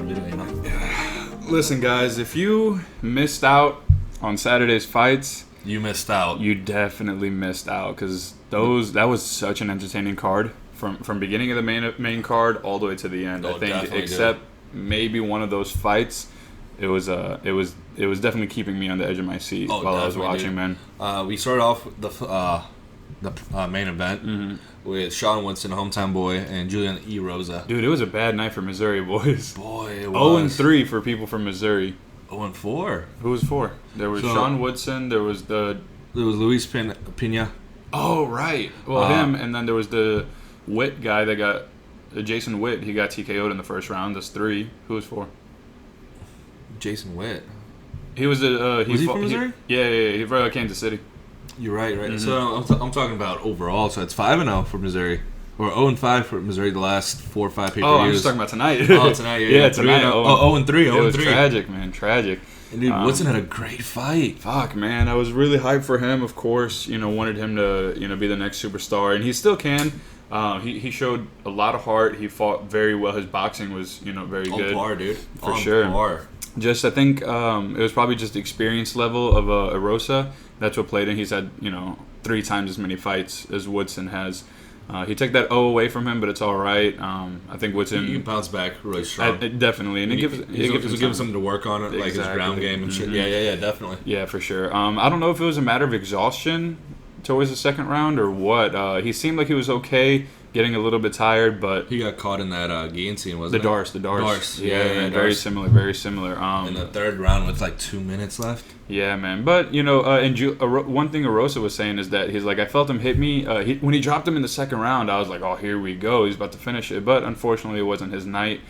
video, you know? Listen, guys, if you missed out on Saturday's fights, You missed out. you definitely missed out because that was such an entertaining card from beginning of the main card all the way to the end. Oh, I think, definitely except maybe one of those fights, it was definitely keeping me on the edge of my seat while I was watching, man. We started off with the main event with Sean Woodson, hometown boy, and Julian Erosa. Dude, it was a bad night for Missouri boys. Boy, it was. 0-3 for people from Missouri. 0-4. Who was 4? There was Sean Woodson. There was Luis Pena. Oh, right. Well, him, and then there was the Witt guy that got Jason Witt. He got TKO'd in the first round. That's 3. Who was 4? Jason Witt. He was Was he from Missouri? Yeah. He's from Kansas City. You're right. Mm-hmm. So I'm talking about overall. So it's 5-0 for Missouri, or 0-5 for Missouri the last 4 or 5 pay-per-views. Oh, I'm just talking about tonight. Tonight. Yeah, tonight. 0-3. It was tragic, man. Tragic. And dude, Woodson had a great fight. Fuck, man. I was really hyped for him. Of course, wanted him to be the next superstar, and he still can. He showed a lot of heart. He fought very well. His boxing was very good. On par, dude. For sure. Par. Just, I think it was probably just the experience level of Erosa. That's what played in. He's had 3 times as many fights as Woodson has. He took that O away from him, but it's all right. I think Woodson... He can bounce back really strong. Definitely. And it gives him something to work on, like his ground game and shit. Yeah, definitely. Yeah, for sure. I don't know if it was a matter of exhaustion towards the second round or what. He seemed like he was okay, getting a little bit tired, but... He got caught in that guillotine, wasn't it? The Darce. Yeah, very similar. In the third round with like 2 minutes left. Yeah, man. But, one thing Erosa was saying is that he's like, I felt him hit me. When he dropped him in the second round, I was like, oh, here we go. He's about to finish it. But unfortunately, it wasn't his night.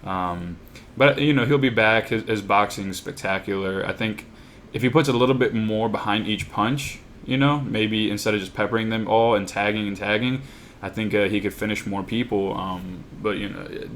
But, he'll be back. His boxing is spectacular. I think if he puts a little bit more behind each punch, maybe instead of just peppering them all and tagging, I think he could finish more people. But,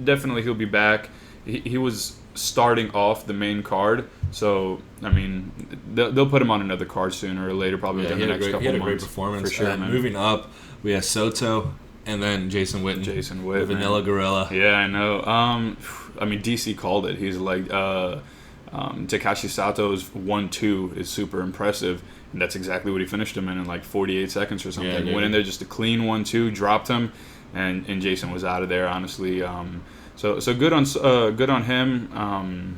definitely he'll be back. He was starting off the main card, so I mean they'll put him on another card sooner or later, probably within the next couple months. He had a great performance. For sure, man. Moving up, we have Soto and then Jason Witt, Vanilla Gorilla. Yeah, I know. I mean DC called it. He's like Takashi Sato's 1-2 is super impressive, and that's exactly what he finished him in like 48 seconds or something. Went in there just a clean 1-2, dropped him, and Jason was out of there. Honestly. So good on him. I'm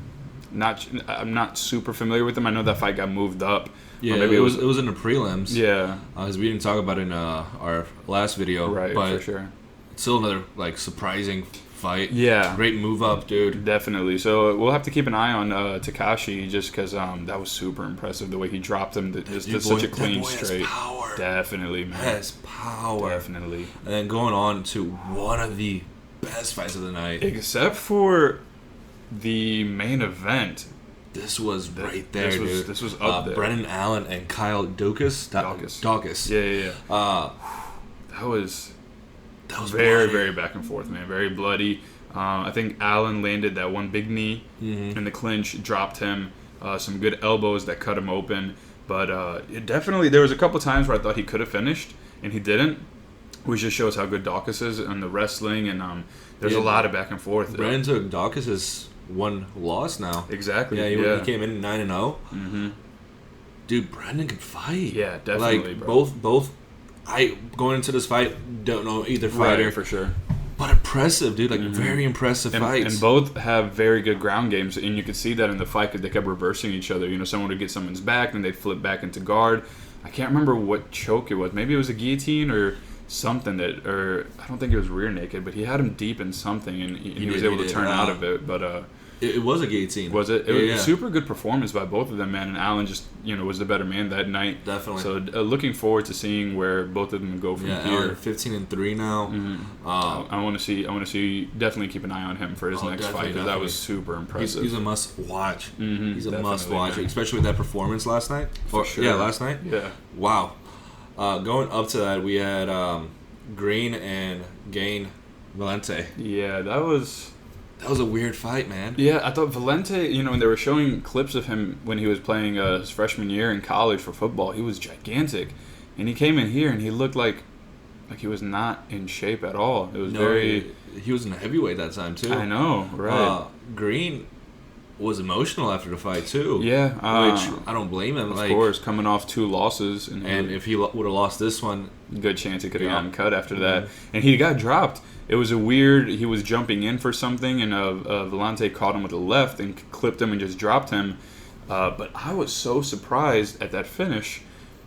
not super familiar with him. I know that fight got moved up. Yeah, maybe it was in the prelims. Yeah, because we didn't talk about it in our last video. Right, but for sure. It's still another surprising fight. Yeah, great move up, dude. Definitely. So we'll have to keep an eye on Takashi just because that was super impressive the way he dropped him. Just such a clean straight. Has power. Definitely, man. Has power. Definitely. And then going on to one of the best fights of the night, except for the main event. This was right there, dude. This was up there. Brendan Allen and Kyle Daukaus. Daukaus. Yeah. That was very, very back and forth, man. Very bloody. I think Allen landed that one big knee in the clinch, dropped him. Some good elbows that cut him open. But it definitely, there was a couple times where I thought he could have finished, and he didn't. Which just shows how good Daukaus is on the wrestling, and there's a lot of back and forth. Brendan took Daukaus' one loss now. Exactly. Yeah, he came in 9-0. Mm-hmm. Dude, Brendan can fight. Yeah, definitely. Like both. I going into this fight don't know either fighter right, for sure. But impressive, dude. Like very impressive fights. And both have very good ground games, and you could see that in the fight because they kept reversing each other. Someone would get someone's back, then they'd flip back into guard. I can't remember what choke it was. Maybe it was a guillotine or something or I don't think it was rear naked, but he had him deep in something, and he was able to turn out of it. But it was a guillotine. Was it? It was a super good performance by both of them, man. And Allen just was the better man that night. Definitely. So looking forward to seeing where both of them go from here. Allen 15-3 now. Mm-hmm. I want to see. Definitely keep an eye on him for his next fight because that was super impressive. He's a must watch. Mm-hmm. He's a must watch, especially with that performance last night. Sure. Yeah, last night. Yeah. Wow. Going up to that, we had Greene and Gian Villante. Yeah, that was a weird fight, man. Yeah, I thought Villante, when they were showing clips of him when he was playing his freshman year in college for football, he was gigantic. And he came in here and he looked like Like, he was not in shape at all. It was He was in heavyweight that time, too. I know, right. Greene was emotional after the fight, too. Yeah. Which, I don't blame him. Of course, coming off 2 losses. And if he would have lost this one... Good chance he could have gotten cut after that. And he got dropped. It was he was jumping in for something, and Villante caught him with a left and clipped him and just dropped him. But I was so surprised at that finish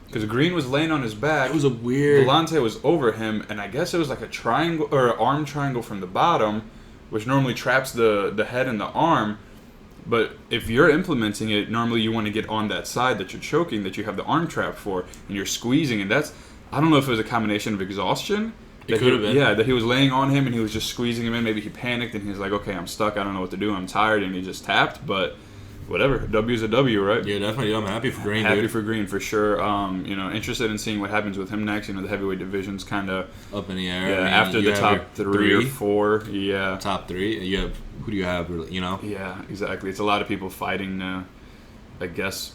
because Greene was laying on his back. It was a weird... Villante was over him, and I guess it was like a triangle or an arm triangle from the bottom, which normally traps the head and the arm. But if you're implementing it, normally you want to get on that side that you're choking, that you have the arm trap for, and you're squeezing, and that's... I don't know if it was a combination of exhaustion. It could have been. Yeah, that he was laying on him and he was just squeezing him in. Maybe he panicked and he was like, okay, I'm stuck. I don't know what to do. I'm tired. And he just tapped. But whatever. A W is a W, right? Yeah, definitely. I'm happy for Greene, Happy for Greene, for sure. Interested in seeing what happens with him next. The heavyweight division's kind of... up in the air. Yeah, after the top 3 or 4. Yeah. Top 3. Who do you have, Yeah, exactly. It's a lot of people fighting to, I guess,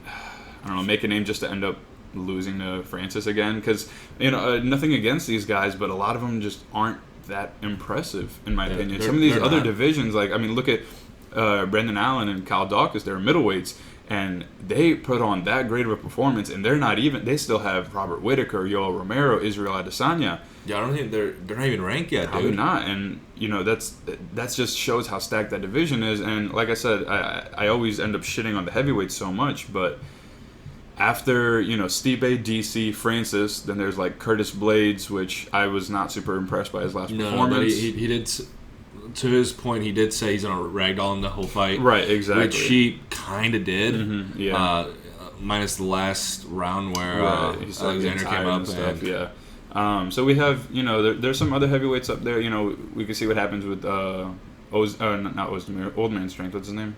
I don't know, make a name just to end up losing to Francis again, because nothing against these guys, but a lot of them just aren't that impressive in my opinion. Some of these other divisions, look at Brendan Allen and Kyle Daukaus, they're middleweights, and they put on that great of a performance, and they still have Robert Whittaker, Yoel Romero, Israel Adesanya. Yeah, I don't think they're not even ranked yet, Probably dude. not, and that's just shows how stacked that division is. And like I said, I always end up shitting on the heavyweights so much, but after, Stipe, DC, Francis, then there's Curtis Blades, which I was not super impressed by his last performance. No, but he did, to his point, he did say he's going to ragdoll him the whole fight. Right, exactly. Which he kind of did. Mm-hmm, yeah. Minus the last round where Alexander came up. And stuff, yeah. So we have, there's some other heavyweights up there. We can see what happens with not Ozdemir, Old Man Strength. What's his name?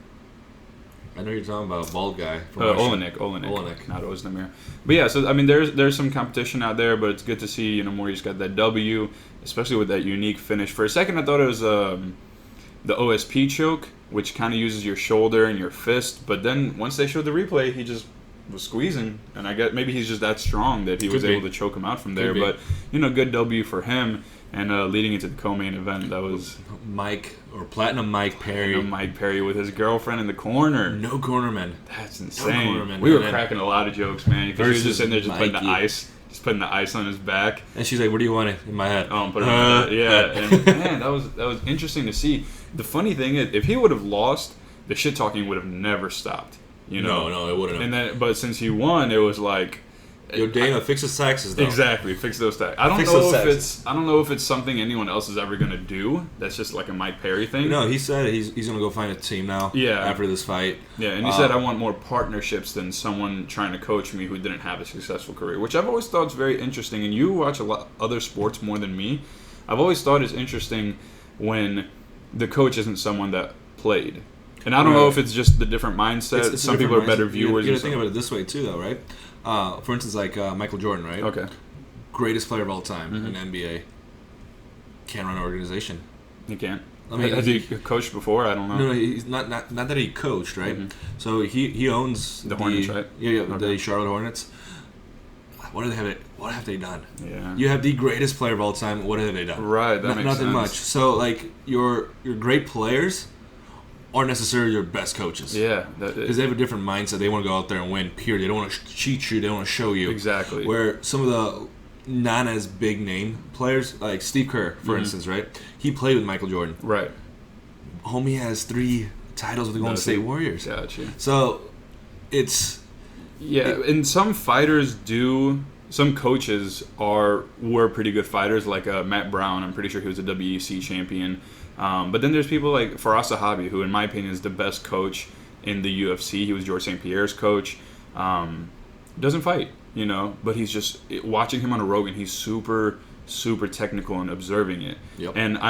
I know you're talking about a bald guy. Olenek, not Ozdemir. But yeah, so there's some competition out there, but it's good to see Maurice got that W, especially with that unique finish. For a second, I thought it was the OSP choke, which kind of uses your shoulder and your fist, but then once they showed the replay, he just was squeezing, and I guess maybe he's just that strong that he was able to choke him out from there. But good W for him. And leading into the co-main event, that was Platinum Mike Perry. Mike Perry with his girlfriend in the corner. No cornerman. That's insane. No cornerman. We were cracking a lot of jokes, man. Because he was just sitting there putting the ice on his back. And she's like, "What do you want it in my head?" Oh, I'm putting it in my head. Yeah. And man, that was interesting to see. The funny thing is, if he would have lost, the shit talking would have never stopped. No, it wouldn't have. But since he won, it was like, yo, Dana, fix his taxes, though. Exactly, fix those taxes. I don't know if it's something anyone else is ever gonna do. That's just like a Mike Perry thing. No, he said he's gonna go find a team now. Yeah. After this fight. Yeah, and he said, I want more partnerships than someone trying to coach me who didn't have a successful career, which I've always thought is very interesting. And you watch a lot other sports more than me. I've always thought it's interesting when the coach isn't someone that played. And I don't know if it's just the different mindset. Some people are better viewers. You gotta think about it this way too, though, right? For instance, Michael Jordan, right? Okay. Greatest player of all time in the NBA. Can't run an organization. He can't. Has he coached before? I don't know. No, he's not that he coached, right? Mm-hmm. So he owns the Hornets, right? Yeah, okay. The Charlotte Hornets. What have they done? Yeah. You have the greatest player of all time. What have they done? Right. That makes nothing sense. much. So your great players aren't necessarily your best coaches. Yeah. Because they have a different mindset. They want to go out there and win, period. They don't want to cheat you. They don't want to show you. Exactly. Where some of the not as big name players, like Steve Kerr, for instance, right? He played with Michael Jordan. Right. Homie has 3 titles with the Golden State Warriors. Gotcha. So it's... Yeah, and some fighters do... Some coaches were pretty good fighters, like Matt Brown. I'm pretty sure he was a WEC champion. But then there's people like Faraz Sahabi, who in my opinion is the best coach in the UFC. He was George St. Pierre's coach. Doesn't fight, but he's just watching him on a Rogan. He's super, super technical and observing it. Yep. And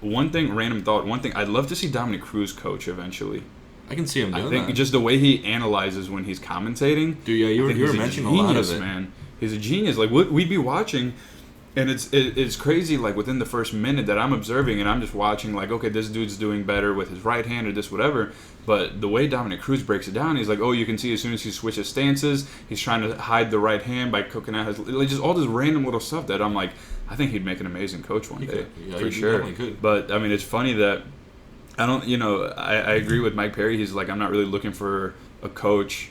random thought, I'd love to see Dominic Cruz coach eventually. I can see him doing that. I think just the way he analyzes when he's commentating. Dude, yeah, you were mentioning a lot of it. Man. He's a genius. Like, we'd be watching, And it's crazy, like, within the first minute that I'm observing and I'm just watching, like, okay, this dude's doing better with his right hand or this whatever. But the way Dominic Cruz breaks it down, he's like, oh, you can see as soon as he switches stances, he's trying to hide the right hand by cooking out his... Like, just all this random little stuff that I'm like, I think he'd make an amazing coach one day. For sure. Could. But, I mean, it's funny that I don't... You know, I agree with Mike Perry. He's like, I'm not really looking for a coach...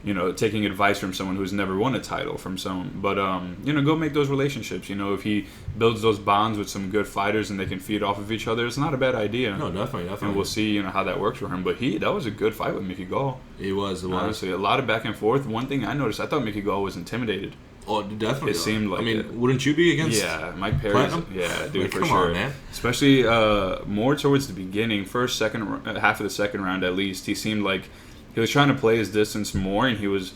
You know, taking advice from someone who's never won a title from someone. But, you know, go make those relationships. You know, if he builds those bonds with some good fighters and they can feed off of each other, it's not a bad idea. No, definitely. And we'll see, you know, how that works for him. But that was a good fight with Mickey Gall. It was. Honestly, a lot of back and forth. One thing I noticed, I thought Mickey Gall was intimidated. Oh, definitely. It seemed like wouldn't you be against Mike Perry. Yeah, dude, like, for come sure. on, man. Especially more towards the beginning, half of the second round at least, he seemed like he was trying to play his distance more, and he was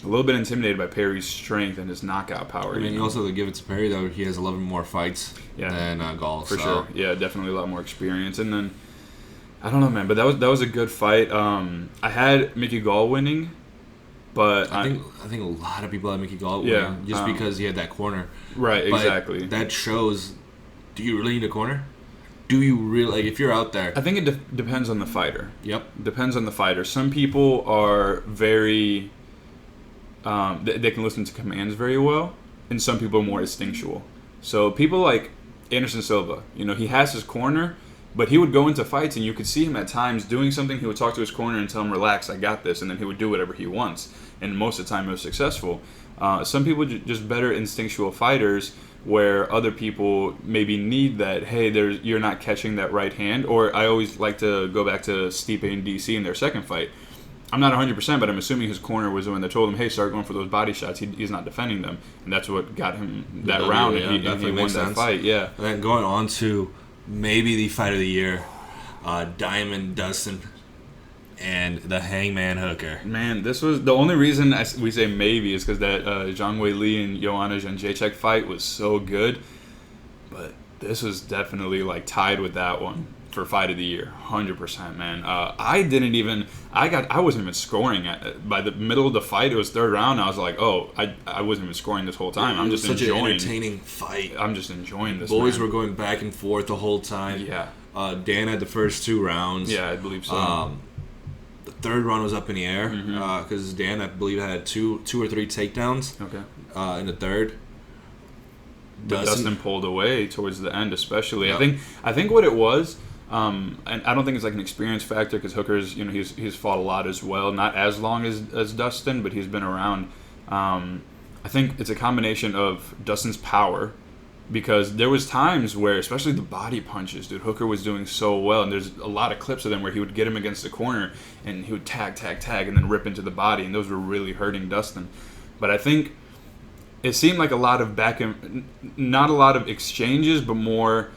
a little bit intimidated by Perry's strength and his knockout power. I mean, you also give it to Perry, though. He has 11 more fights than Gall. For sure. Yeah, definitely a lot more experience. And then, I don't know, man, but that was a good fight. I had Mickey Gall winning, but I think a lot of people had Mickey Gall winning just because he had that corner. Right, but exactly. That shows, do you really need a corner? Do you really, like, if you're out there? I think it depends on the fighter. Yep. Depends on the fighter. Some people are very... they can listen to commands very well, and some people are more instinctual. So people like Anderson Silva, you know, he has his corner, but he would go into fights and you could see him at times doing something. He would talk to his corner and tell him, relax, I got this, and then he would do whatever he wants. And most of the time it was successful. Some people just better instinctual fighters where other people maybe need that, hey, you're not catching that right hand. Or I always like to go back to Stipe and DC in their second fight. I'm not 100%, but I'm assuming his corner was the one that told him, hey, start going for those body shots. He's not defending them. And that's what got him that round, and he won that fight. Yeah. And then going on to maybe the fight of the year, Diamond Dustin and the Hangman Hooker. Man, this was the only reason we say maybe is because that Zhang Wei Li and Joanna Jędrzejczyk fight was so good. But this was definitely like tied with that one for fight of the year, 100%, man. I wasn't even scoring by the middle of the fight. It was third round. I was like, oh, I wasn't even scoring this whole time. I'm just such enjoying. An entertaining fight. I'm just enjoying this. Boys were going back and forth the whole time. Yeah. Dan had the first 2 rounds. Yeah, I believe so. The third round was up in the air because Dan, I believe, had two or three takedowns. Okay. In the third. Dustin pulled away towards the end, especially. Yep. I think what it was. And I don't think it's like an experience factor because Hooker's, you know, he's fought a lot as well. Not as long as Dustin, but he's been around. I think it's a combination of Dustin's power because there was times where, especially the body punches, dude, Hooker was doing so well. And there's a lot of clips of them where he would get him against the corner and he would tag, and then rip into the body. And those were really hurting Dustin. But I think it seemed like a lot of not a lot of exchanges, but more...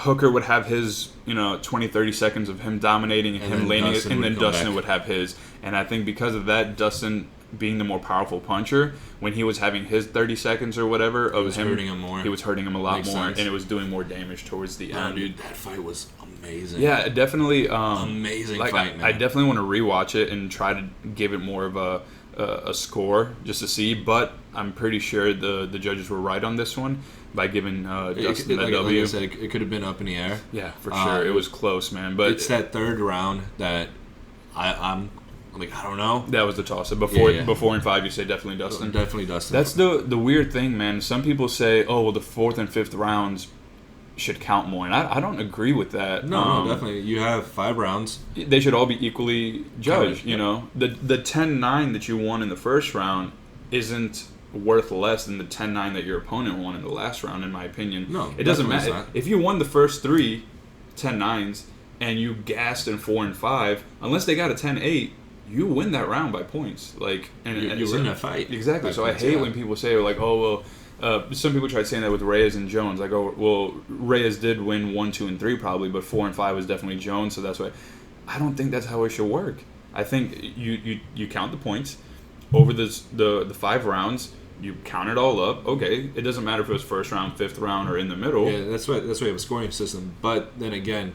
Hooker would have his, 20, 30 seconds of him dominating and him laning it, and then Dustin would have his. And I think because of that, Dustin being the more powerful puncher, when he was having his 30 seconds or whatever of him, hurting him more. He was hurting him a lot Makes more, sense. and it was doing more damage towards the end. Dude, that fight was amazing. Yeah, definitely. Amazing fight, man. I definitely want to rewatch it and try to give it more of a score just to see, but I'm pretty sure the judges were right on this one by giving Dustin that W. Like I said, it could have been up in the air. Yeah, for sure. It was close, man. But it's that third round that I'm like, I don't know. That was the toss-up. Before in 5, you say definitely Dustin? Definitely Dustin. That's the weird thing, man. Some people say, oh, well, the 4th and 5th rounds should count more. And I don't agree with that. No, definitely. You have 5 rounds. They should all be equally judged, you know? The 10-9 that you won in the first round isn't worth less than the 10-9 that your opponent won in the last round, in my opinion. No, it doesn't matter. If you won the first 3 10-9s and you gassed in 4 and 5, unless they got a 10-8, you win that round by points. Like, and you win that fight. Exactly. So I hate when people say, like, oh, well, some people tried saying that with Reyes and Jones. Like, oh, well, Reyes did win 1, 2, and 3 probably, but 4 and 5 was definitely Jones, so that's why. I don't think that's how it should work. I think you count the points over the 5 rounds. You count it all up. Okay, it doesn't matter if it was first round, 5th round, or in the middle. Yeah, that's why we have a scoring system. But then again,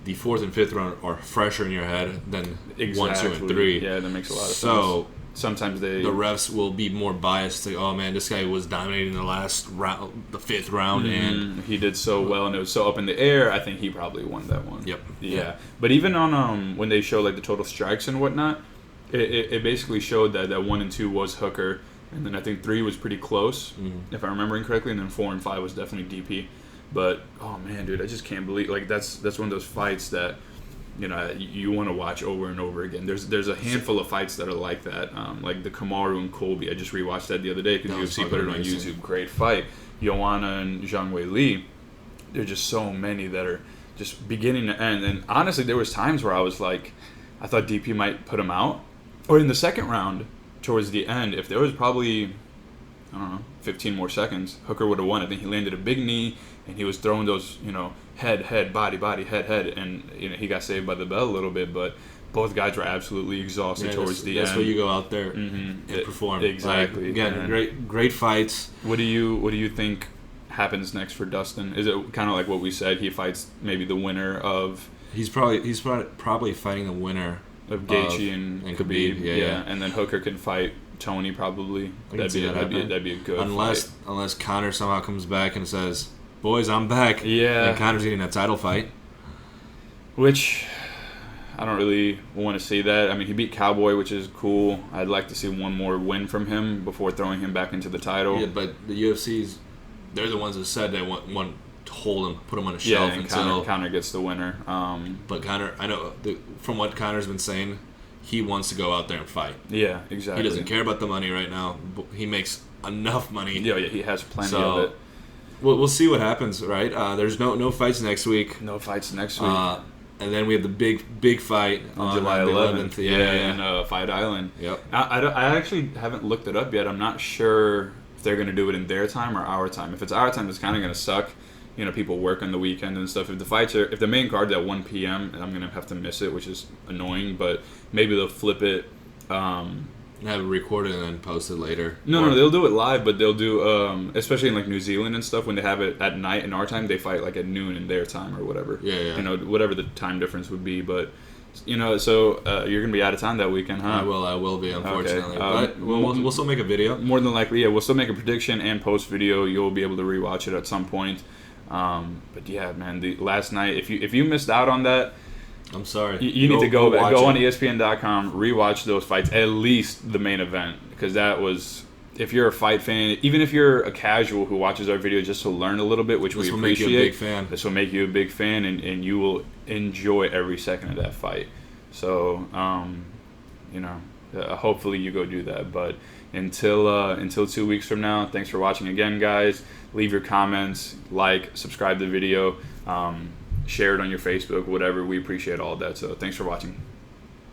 the 4th and 5th round are fresher in your head than 1, 2, and 3. Yeah, that makes a lot of sense. So sometimes the refs will be more biased to, oh man, this guy was dominating the last round, the 5th round, and he did so well, and it was so up in the air. I think he probably won that one. Yep. Yeah. But even on when they show like the total strikes and whatnot, it basically showed that 1 and 2 was Hooker, and then I think 3 was pretty close, if I'm remembering correctly, and then 4 and 5 was definitely DP. But oh man, dude, I just can't believe, like, that's one of those fights that, you know, you want to watch over and over again. There's a handful of fights that are like that, like the Kamaru and Colby. I just rewatched that the other day because UFC put it on YouTube. Great fight. Joanna and Zhang Wei Li. There's just so many that are just beginning to end. And honestly, there was times where I was like, I thought DP might put him out. Or in the second round, towards the end, if there was probably, I don't know, 15 more seconds, Hooker would have won. I think he landed a big knee, and he was throwing those, you know, head, body, head, and you know, he got saved by the bell a little bit, but both guys were absolutely exhausted towards the end. That's where you go out there and perform. Exactly. Like, again, great fights. What do you think happens next for Dustin? Is it kind of like what we said? He fights maybe the winner of. He's probably fighting the winner of Gaethje and Khabib. Yeah. And then Hooker can fight Tony probably. That'd be a good fight. Unless Conor somehow comes back and says, "Boys, I'm back." Yeah. And Conor's getting a title fight. Which I don't really want to see that. I mean, he beat Cowboy, which is cool. I'd like to see one more win from him before throwing him back into the title. Yeah, but the UFC's, they're the ones that said they want to hold him, put him on a shelf and Conor gets the winner. But Conor, I know from what Conor's been saying, he wants to go out there and fight. Yeah, exactly. He doesn't care about the money right now. He makes enough money. Yeah, he has plenty of it. We'll see what happens, right? There's no fights next week. No fights next week. And then we have the big fight on July 11th. In Fight Island. Yep. I actually haven't looked it up yet. I'm not sure if they're going to do it in their time or our time. If it's our time, it's kind of going to suck. You know, people work on the weekend and stuff. If the main card's at 1 p.m., I'm going to have to miss it, which is annoying. But maybe they'll flip it. Have it recorded and then posted later. No, they'll do it live, but they'll do, especially in like New Zealand and stuff, when they have it at night in our time, they fight like at noon in their time or whatever. Yeah. You know, whatever the time difference would be. But, you know, so you're going to be out of town that weekend, huh? I will be, unfortunately. Okay. But we'll still make a video. More than likely, yeah. We'll still make a prediction and post video. You'll be able to rewatch it at some point. But yeah, man, the last night, if you missed out on that, I'm sorry. You need to go on ESPN.com, rewatch those fights, at least the main event, because that was. If you're a fight fan, even if you're a casual who watches our video just to learn a little bit, which we appreciate, this will make you a big fan. This will make you a big fan, and you will enjoy every second of that fight. So, you know, hopefully you go do that. But until 2 weeks from now, thanks for watching again, guys. Leave your comments, subscribe to the video. Share it on your Facebook, whatever. We appreciate all of that. So thanks for watching.